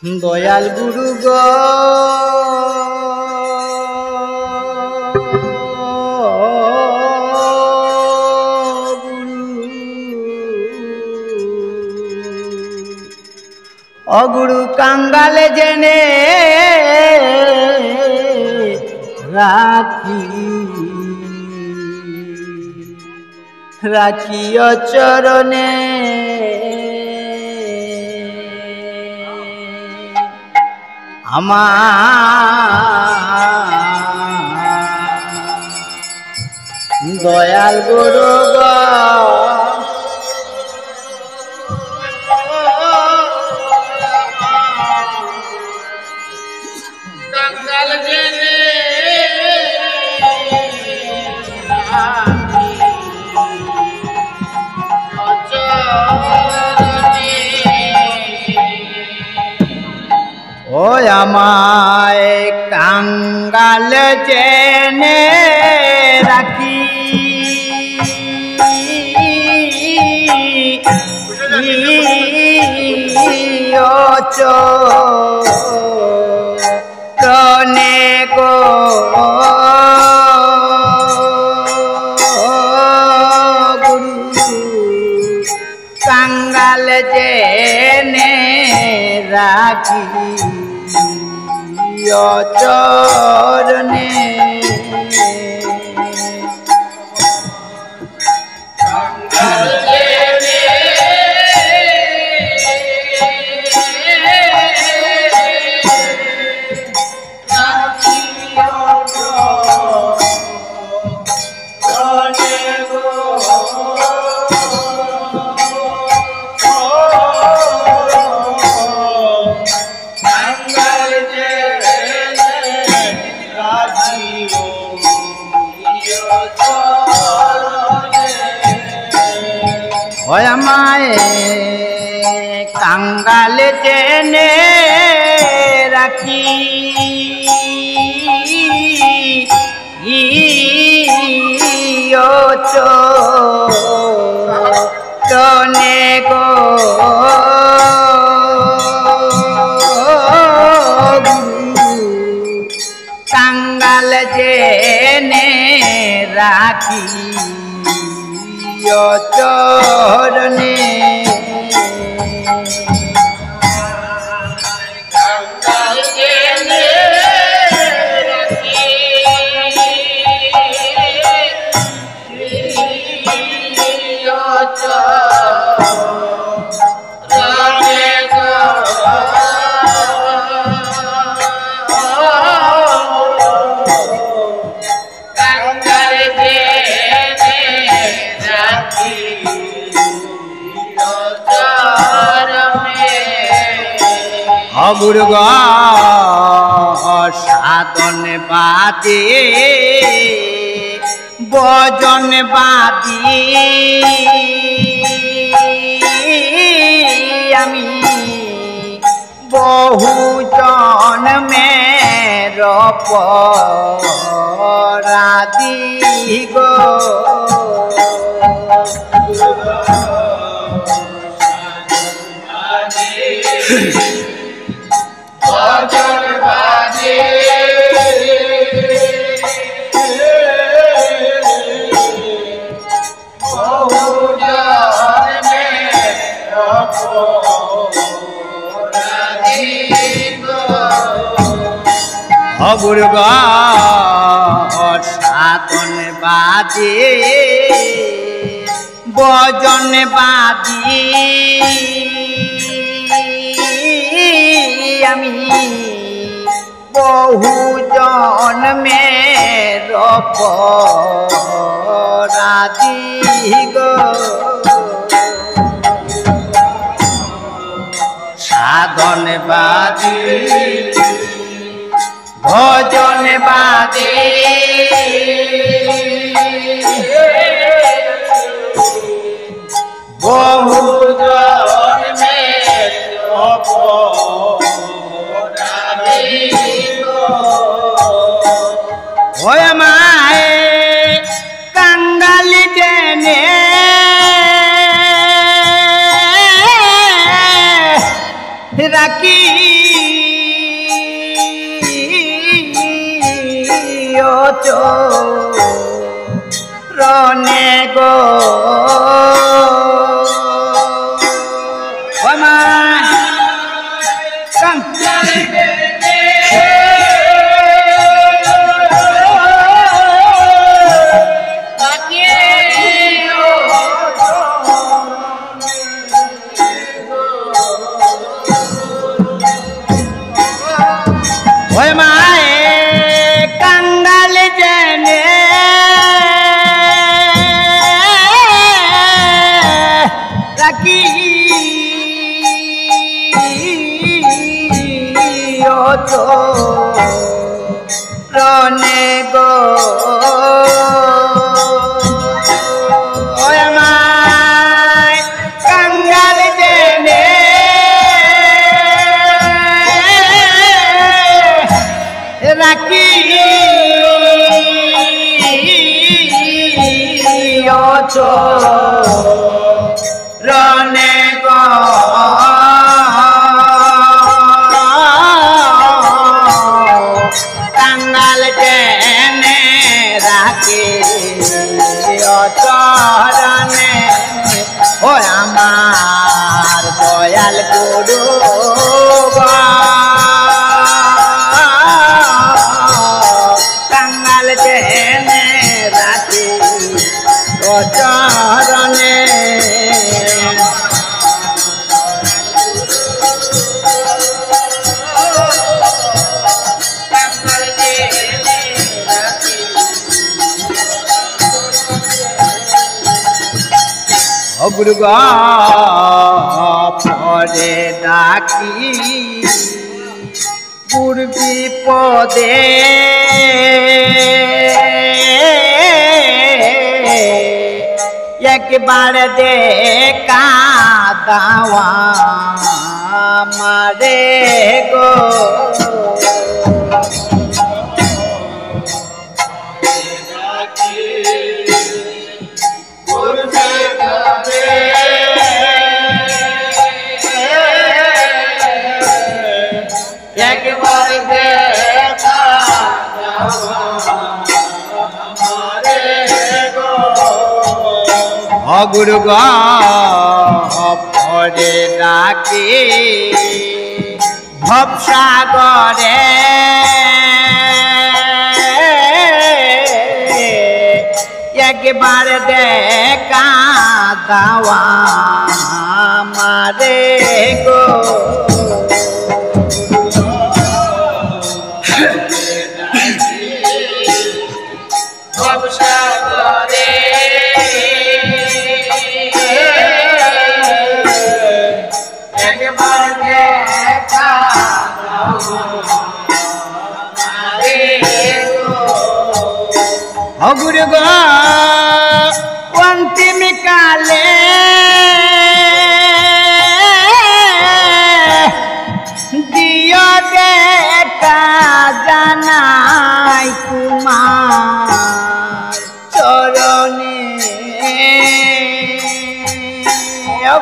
দয়াল গুরু গো অগুরু কাঙ্গালে জেনে রাখি রাখিও চরণে আমার দয়াল গুরু গো কাঙ্গাল জেনে ও আমায় কাঙ্গাল জেনে রাখি ও চরণে গো গুরু কাঙ্গাল জেনে রাখি চরণে আমায় কাঙ্গাল জেনে রাখি ও চরণে গো কাঙ্গাল জেনে রাখি চরণে কাঙ্গাল জেনে রাখি চরণে কাঙ্গাল গুরু গো সাধন বাদে বজন বাদী আমি বহু জন্মের অপরাধী গো বজন বাদে বহু জন্মের অপরাধী গো গুরু গো সাধন বাদে বজন বাদী আমি বহু জন্মের অপরাধী গো সাধন বাদী ভজন বাদী বহু জন্মের অপরাধী গো ওয় মায়ে কাঙ্গাল জেনে রাখি চরণে গো চরণে গো আমায় কাঙ্গাল জেনে রাখি চরণে গো চরণে ও আমার দয়াল গুরু কাঙ্গাল জেনে রাখি ও চরণে গুরু পরে ডাকি গুরু বিপদে একবার দেখা দাওয়া মারে গো গুরু পরে ডাকে ভবসাগরে একবার দেখা দাওয়া মারে গো ভবসাগরে একবার দেখা গুরু গো অন্তিম কালে দিও দেখা জানাই তোমার চরণে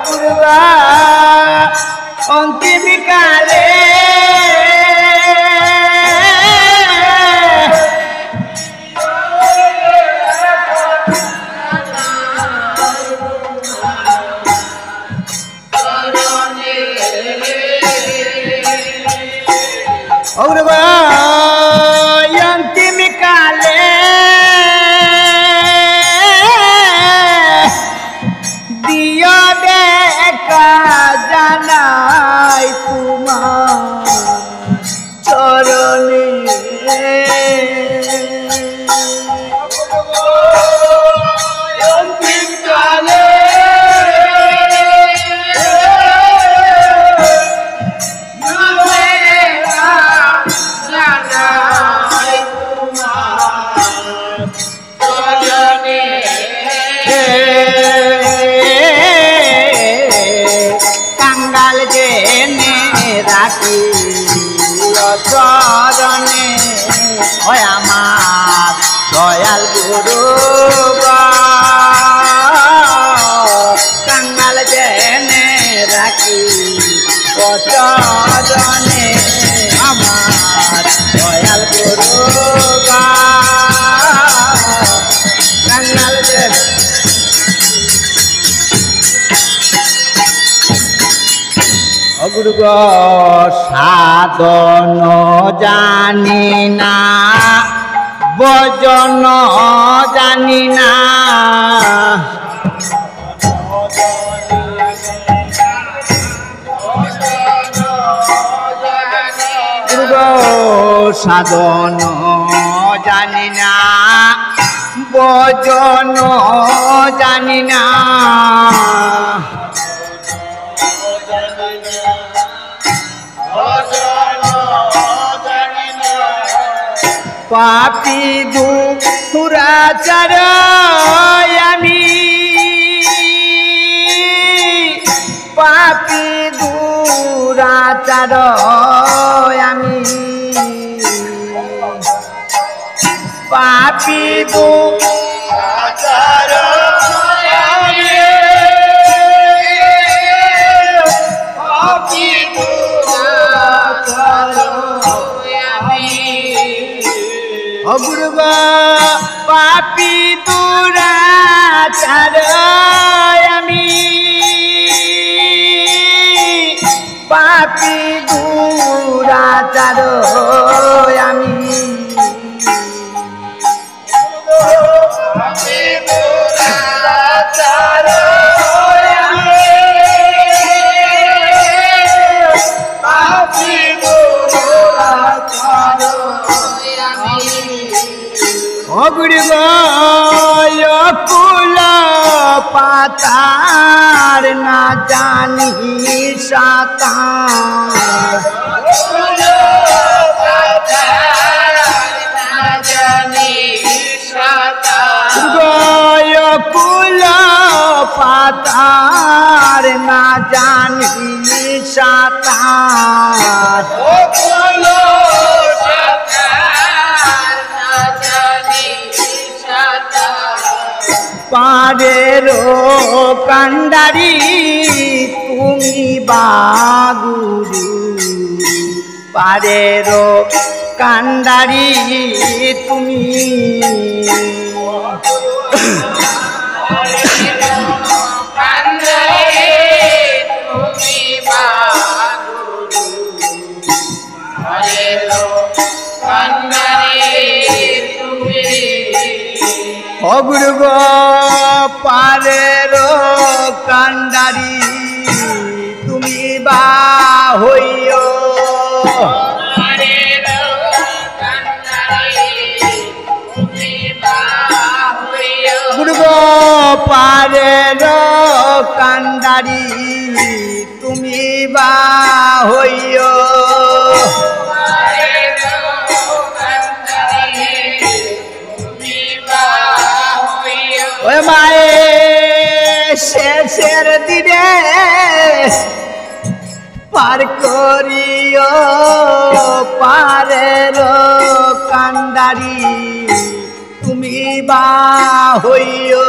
গুরু গো অন্তিম কালে অন্তিম কালে দিও দেখা জানাই তোমার চরণে অন্তিম কালে কাঙ্গাল জেনে রাখি চরণে হয় আমার দয়াল গুরু কাঙ্গাল জেনে রাখি চরণে আমার দয়াল গুরু গুরু গো সাধন জানি না ভজন জানি না গুরু গো সাধন জানি না ভজন জানি না পাপি দুরাচার আমি পাপি দুরাচার আমি পাপি দুরাচার পাপি দুরাচার গুরু গো পাপি দুরাচার আমি পাপি দুরাচার আমি পাপি দুরাচার পাপি দুরাচার গুরু গো কুল পাতার না জানি সাতার কুল পাতার না জানি সাতার পারেরো কান্ডারি তুমি বাগুরু পারেরো কান্ডারি তুমি গুরু গো পারেরো কান্ডারি তুমি বা হইও গুরু গো পারেরো কান্ডারি তুমি বা হইও ওই মায়ে শেষের দিনে পার করিও পারের কান্ডারি তুমি বা হইও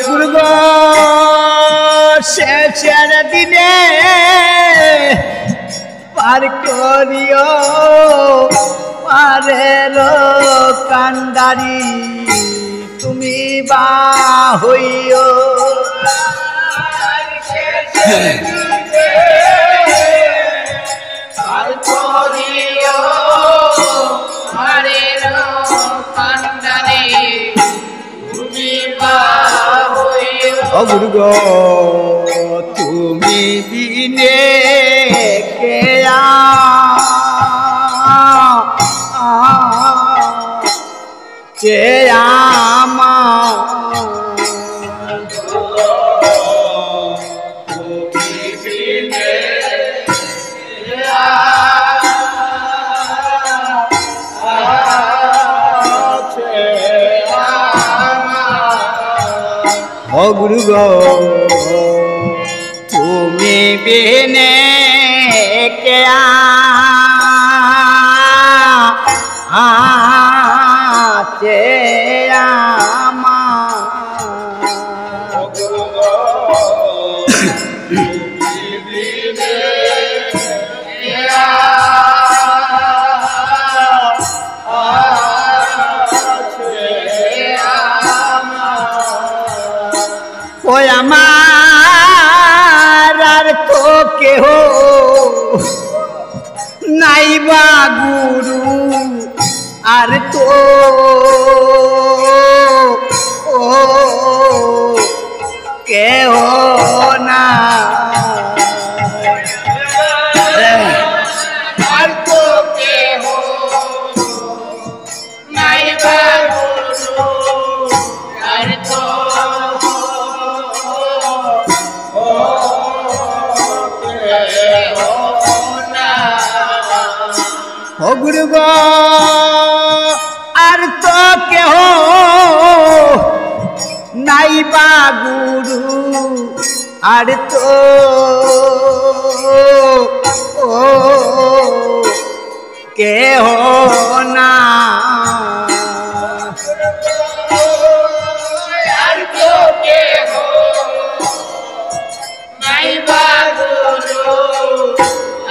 গুরু গো শেষের দিনে পার করিও পারের কান্ডারি তুমি বা হইও পার করিও পারের কান্ডারি তুমি বা হইও গুরু গো তুমি বিনে কে গুরু গো তুমি বিনে কে আছে আমার আর তো কেহ নাইবা গুরু আর তো কেহ না আর তো কেহ নাইবা গুরু আর তো ও গুরু গো আর তো কেহ নাইবা গুরু আর তো কেহ না আর তো কেহ নাইবা গুরু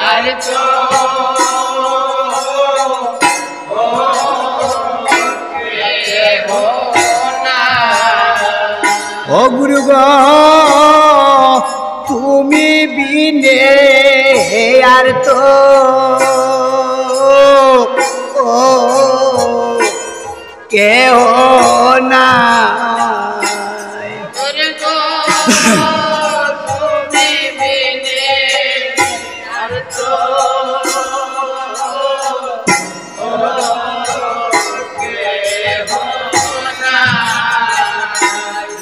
আর তো ও গুরু গো তুমি বিনে আর তো কেহ না তুমি বিনে আর তো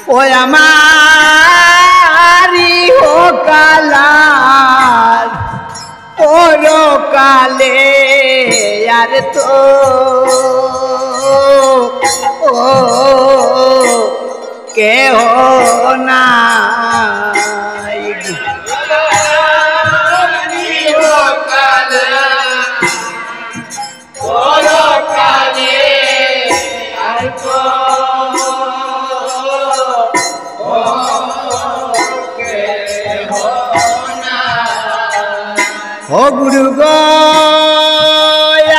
ও আমারি ও কালার পরকালে আর তো কেহ না ও গুরু গো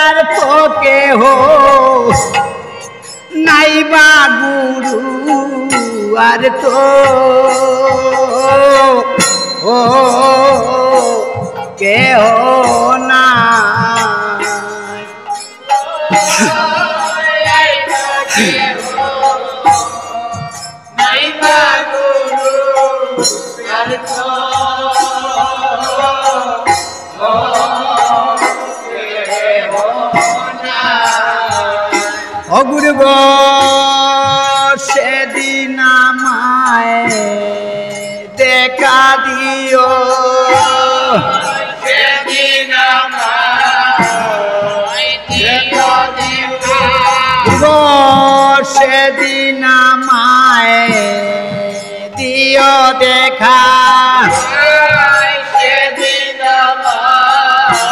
আর তো কেহ নাইবা গুরু আর তো কেহ না নাইবা গুরু আর তো ও গুরু গো সেদিন আমায় দেখা দিও সেদিন আমায় দিও দেখা গো সেদিন আমায় দিও দেখা সেদিন আমায়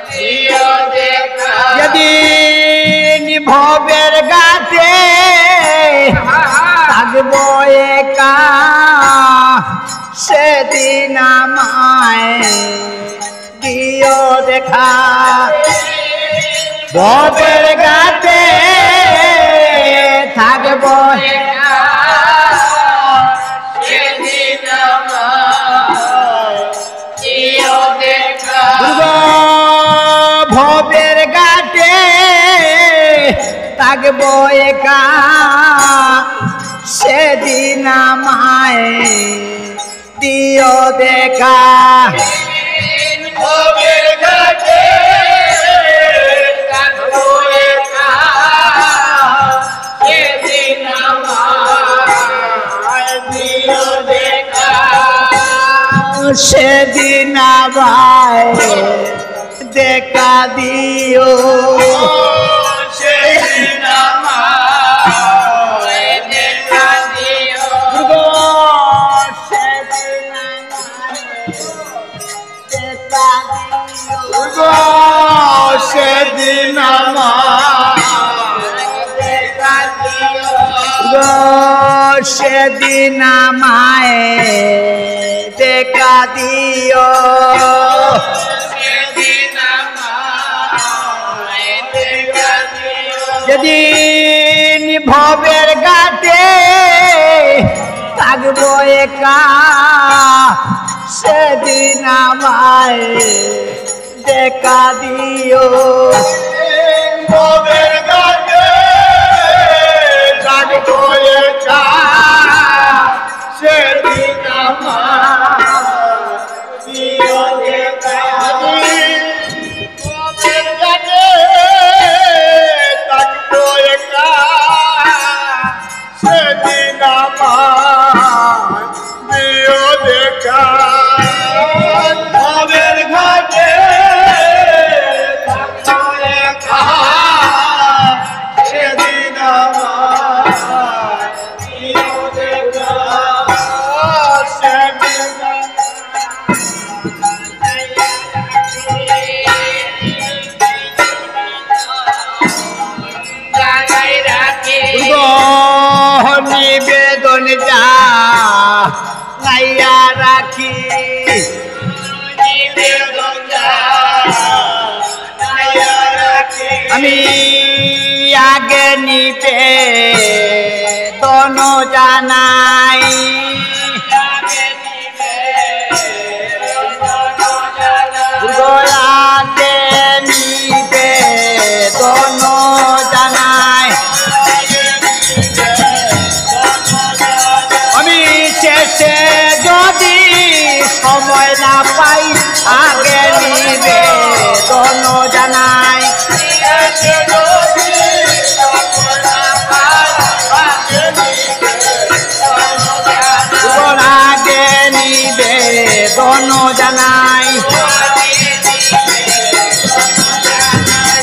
দিও দেখা যেদিন ভবের গাতে থাকবো একা সেদিন আমায় দিও দেখা ভবের গাতে থাকবো সেদিন আমায় দিও দেখা ভবের গাতে থাকবো একা সেদিন আমায় দিও দেখা ভবের ঘাটে থাকবো একা সেদিন আমায় দিও দেখা সেদিন আমায় দেখা দিও সেদিন আমায় দেখা দিও সেদিন সেদিন সেদিন আমায় দেখা দিও যেদিন ভবের গাতে থাকবো একা সেদিন আমায় দেখা দিও ভবের ঘাটে থাকবো একা সেদিন আমায় দিও দেখা ভবের ঘাটে থাকবো একা সেদিন আমায় দিও দেখা ভবের ঘাটে থাকবো একা সেদিন আমায় দিও দেখা সেদিন নিবেদন যা গাইয়া রাখি আমি আগে নিতে দোনো জানাই আগে নিবে দোনো জানাই আমি শেষে যদি সময় না পাই আগে নিবে দোনো জানাই আগে নিবে দোনো জানাই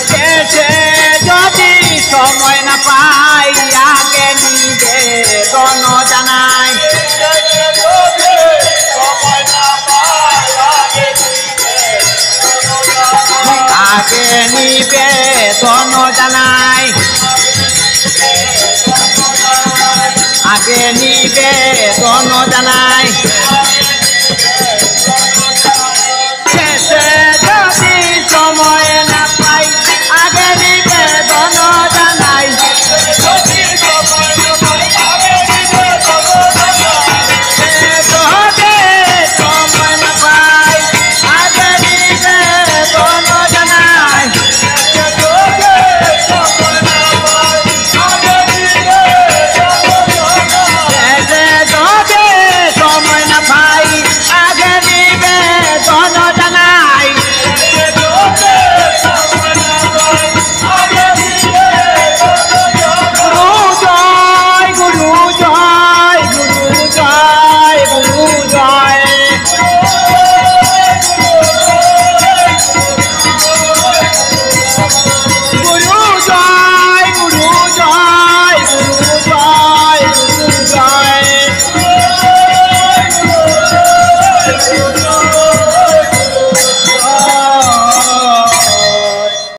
শেষে যদি সময় না পাই আগে নিবে দোনো জানাই আগে নিবে দোনো জানাই আগে নিবে দোনো জানাই